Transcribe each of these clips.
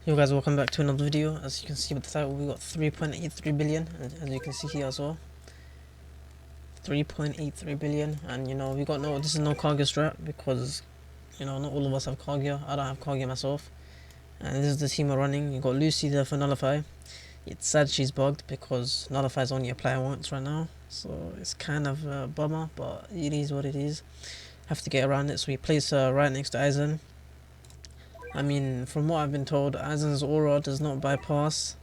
Yo guys, welcome back to another video. As you can see with the title, we got 3.83 billion, as you can see here as well. 3.83 billion, and we got this is no Kaguya strat because not all of us have Kaguya. I don't have Kaguya myself, and this is the team we're running. You got Lucy there for Nullify. It's sad she's bugged because Nullify is only apply once right now, so it's kind of a bummer, but it is what it is. Have to get around it, so we place her right next to Aizen. I mean, from what I've been told, Aizen's aura does not bypass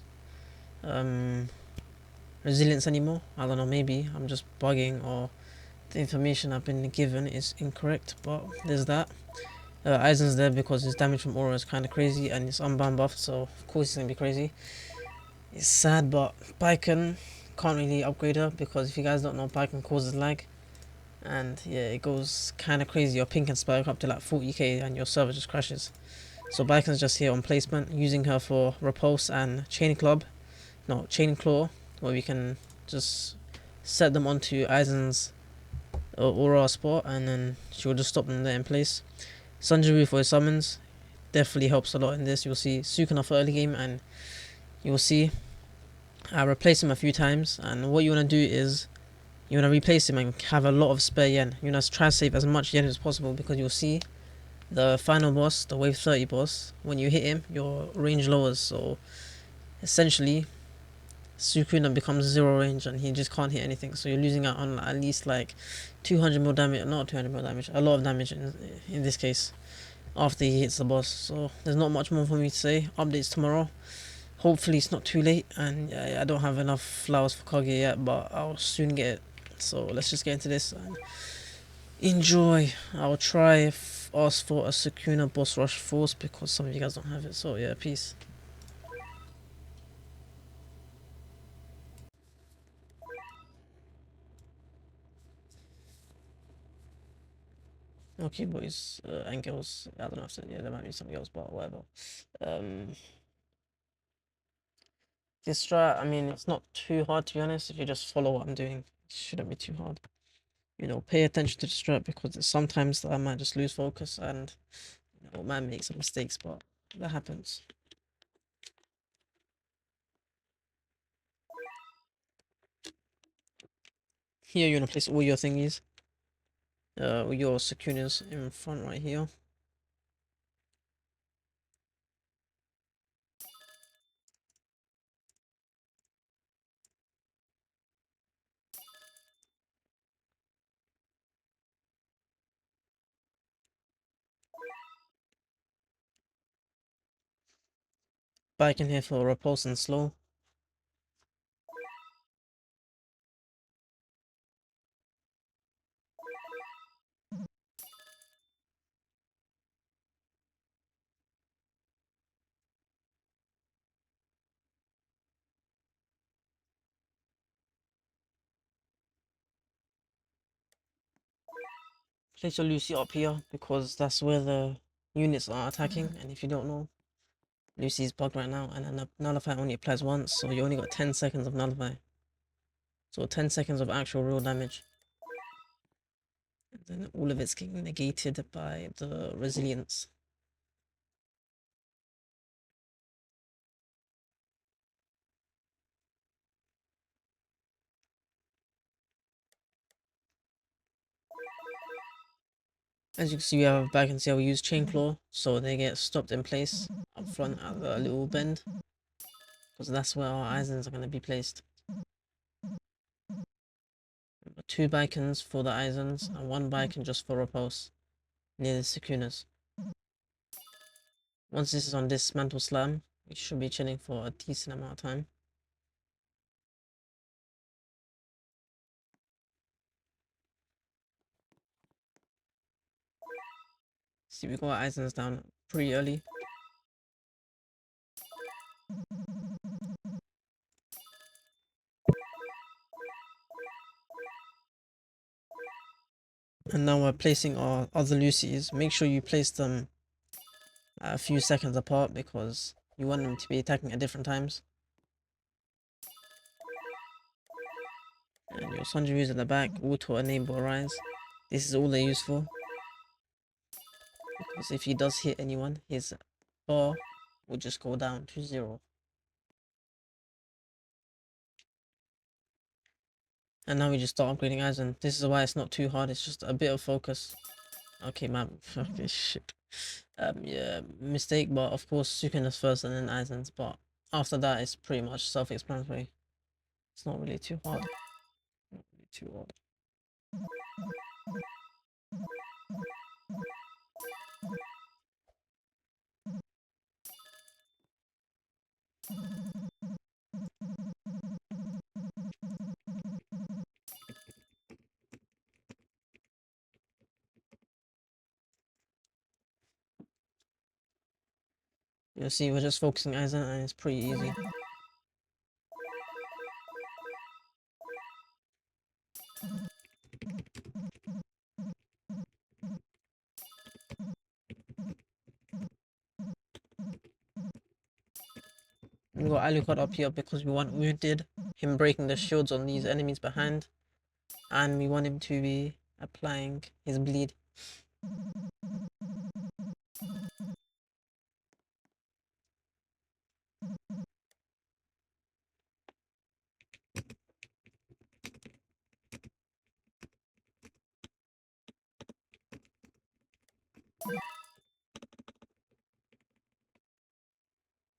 resilience anymore. I don't know, maybe I'm just bugging or the information I've been given is incorrect, but there's that. Aizen's there because his damage from aura is kind of crazy and it's unbound buff, so of course it's going to be crazy. It's sad, but Baiken can't really upgrade her because if you guys don't know, Baiken causes lag. And yeah, it goes kind of crazy. Your ping can spike up to like 40k and your server just crashes. So Baiken's just here on placement, using her for Repulse and Chain Claw, where we can just set them onto Aizen's aura spot, and then she will just stop them there in place. Sanjiru for his summons definitely helps a lot in this. You'll see Sukuna for early game, and you'll see I replace him a few times. And what you want to do is you want to replace him and have a lot of spare yen. You want to try to save as much yen as possible, because you'll see the final boss, the wave 30 boss, when you hit him, your range lowers. So essentially, Sukuna becomes 0 range and he just can't hit anything. So you're losing out on at least like 200 mil damage, not 200 mil damage, a lot of damage in this case, after he hits the boss. So there's not much more for me to say. Updates tomorrow. Hopefully it's not too late, and I don't have enough flowers for Kaguya yet, but I'll soon get it. So let's just get into this and enjoy. I'll try ask for a Sukuna boss rush force because some of you guys don't have it. So yeah, peace. Okay, boys and girls. I don't know if yeah, there might be some girls, but whatever. Um, this strat, I mean, it's not too hard to be honest. If you just follow what I'm doing, it shouldn't be too hard. Pay attention to the strat, because sometimes I might just lose focus and might make some mistakes, but that happens. Here you're gonna place all your thingies, your Sukunas in front right here. Back in here for repulse and slow. Place your Lucy up here because that's where the units are attacking, and if you don't know, Lucy's bugged right now, and then Nullify only applies once, so you only got 10 seconds of Nullify. So 10 seconds of actual real damage. And then all of it's getting negated by the resilience. As you can see, we have back and see how we use Chain Claw, so they get stopped in place up front at the little bend, because that's where our Eisens are going to be placed. 2 Bikons for the Eisens and 1 Bikon just for repulse near the Sukunas. Once this is on Dismantle Slam, we should be chilling for a decent amount of time. See, we got Eisens down pretty early. And now we're placing our other Lucies. Make sure you place them a few seconds apart, because you want them to be attacking at different times. And your Sanjiru's at the back, auto enable rise. This is all they're used for, because if he does hit anyone, his bar will just go down to 0. And now we just start upgrading Aizen. This is why it's not too hard, it's just a bit of focus. Okay, man. Okay, shit. Yeah, mistake, but of course Sukuna's first and then Aizen's, but after that it's pretty much self-explanatory. It's not really too hard. Not really too hard. You'll see we're just focusing Aizen and it's pretty easy. We got Alucard up here because we wanted him breaking the shields on these enemies behind, and we want him to be applying his bleed.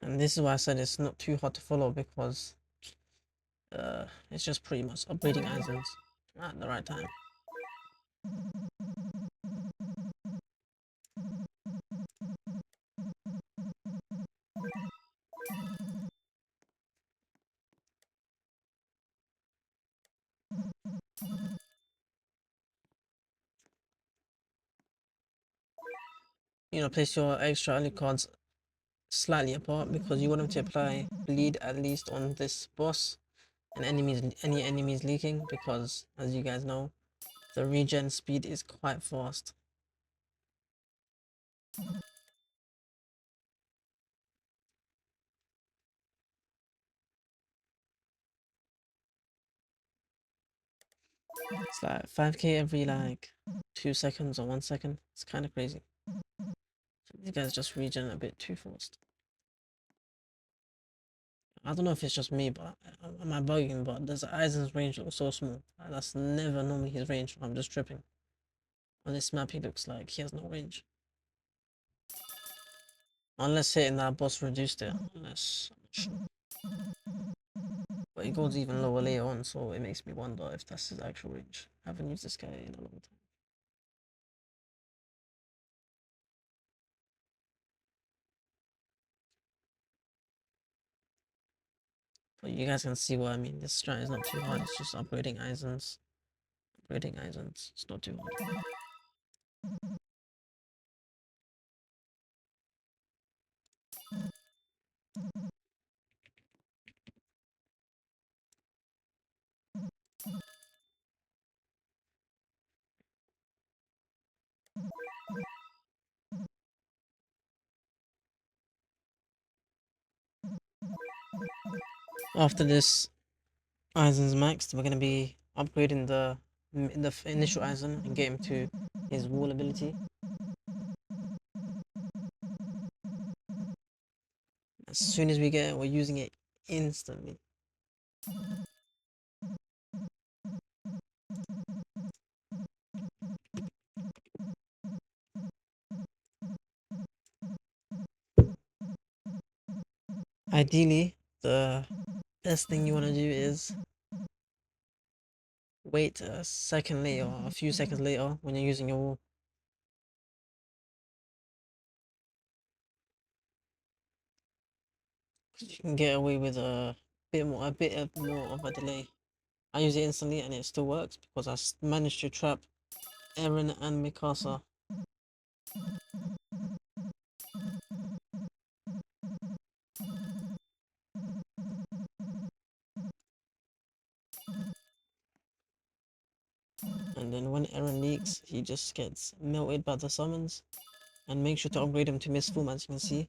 And this is why I said it's not too hard to follow, because it's just pretty much upgrading Aizen's at the right time. You know, place your extra Alucards slightly apart because you want them to apply bleed at least on this boss and any enemies leaking, because as you guys know, the regen speed is quite fast. It's like 5k every like 2 seconds or 1 second. It's kind of crazy. These guys just regen a bit too fast. I don't know if it's just me, but am I bugging? But does Aizen's range look so small? That's never normally his range. I'm just tripping. On this map, he looks like he has no range. Unless hitting that boss reduced it. Unless, I'm not sure. But it goes even lower later on, so it makes me wonder if that's his actual range. I haven't used this guy in a long time. But you guys can see what I mean. This strat is not too hard. It's just upgrading Aizen's. Upgrading Aizen's. It's not too hard. After this Aizen's maxed, we're gonna be upgrading the initial Aizen and get him to his wall ability. As soon as we get it, we're using it instantly. Ideally, the best thing you want to do is wait a second later, or a few seconds later, when you're using your wall. You can get away with a bit more of a delay. I use it instantly and it still works because I managed to trap Eren and Mikasa. And then when Eren leaks, he just gets melted by the summons. And make sure to upgrade him to Mist form, as you can see.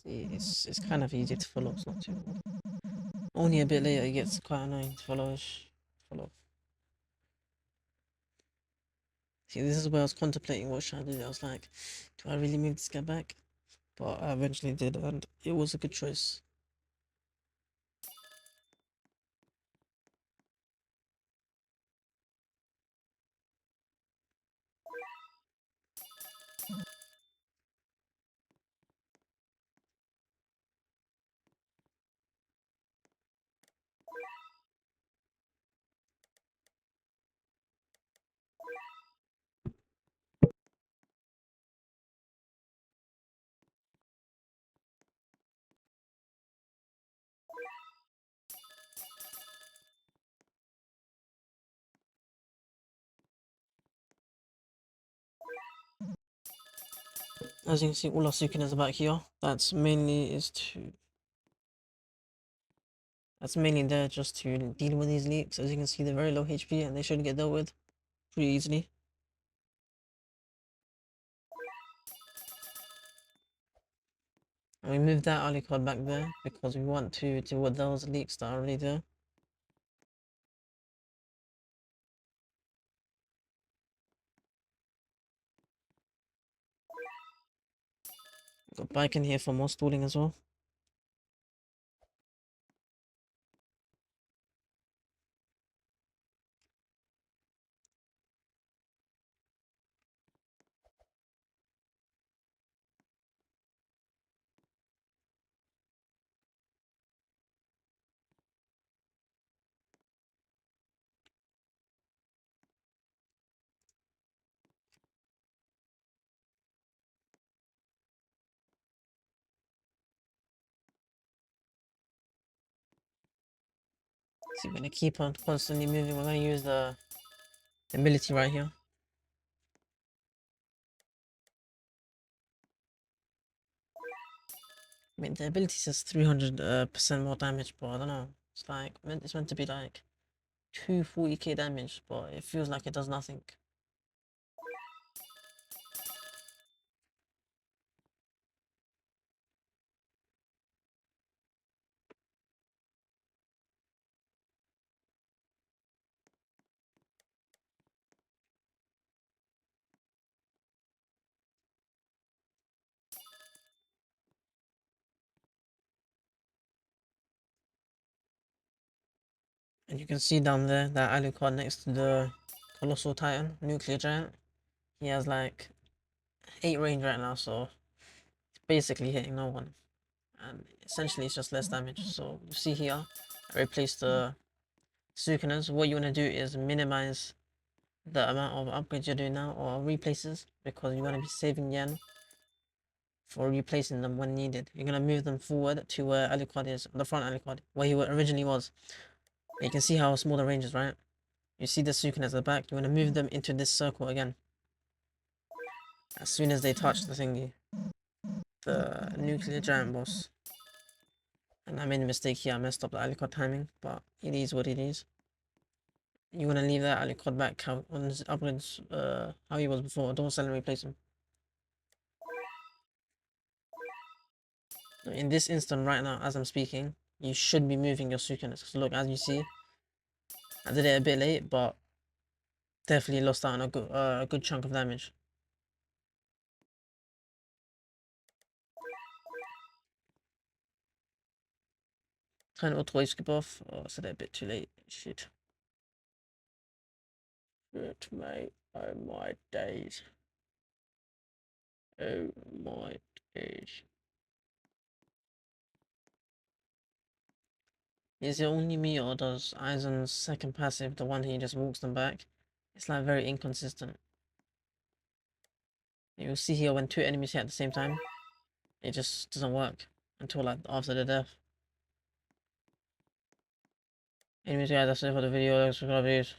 It's kind of easy to follow. It's not too hard. Only a bit later it gets quite annoying to follow. See, this is where I was contemplating what should I do. I was like, do I really move this guy back? But I eventually did, and it was a good choice. As you can see, all our Sukinas are back here. That's mainly there just to deal with these leaks. As you can see, they're very low HP and they should get dealt with pretty easily. And we moved that Ali card back there because we want to deal with those leaks that are already there. Got bike in here for more stalling as well. So we're gonna keep on constantly moving. We're gonna use the ability right here. I mean, the ability says 300% more damage, but I don't know. It's like, it's meant to be like 240k damage, but it feels like it does nothing. And you can see down there that Alucard next to the Colossal Titan, Nuclear Giant. He has like 8 range right now, so it's basically hitting no one. And essentially it's just less damage. So you see here, I replaced the Sukanas. What you want to do is minimize the amount of upgrades you're doing now or replaces because you want to be saving yen for replacing them when needed. You're going to move them forward to where Alucard is, the front Alucard, where he originally was. You can see how small the range is, right? You see the Sukanas at the back, you want to move them into this circle again. As soon as they touch the thingy, the nuclear giant boss. And I made a mistake here, I messed up the Alucard timing, but it is what it is. You want to leave that Alucard back on his upgrades, how he was before, don't sell and replace him. In this instant right now, as I'm speaking, you should be moving your Sukanas. So look, as you see, I did it a bit late, but definitely lost out on a good chunk of damage. Trying to auto skip off. Oh, I said it a bit too late. Shit. Shit, mate. Oh my days. Oh my days. Is it only me or does Aizen's second passive, the one he just walks them back? It's like very inconsistent. You'll see here when 2 enemies hit at the same time, it just doesn't work until like after the death. Anyways guys, that's it for the video. Thanks for the videos.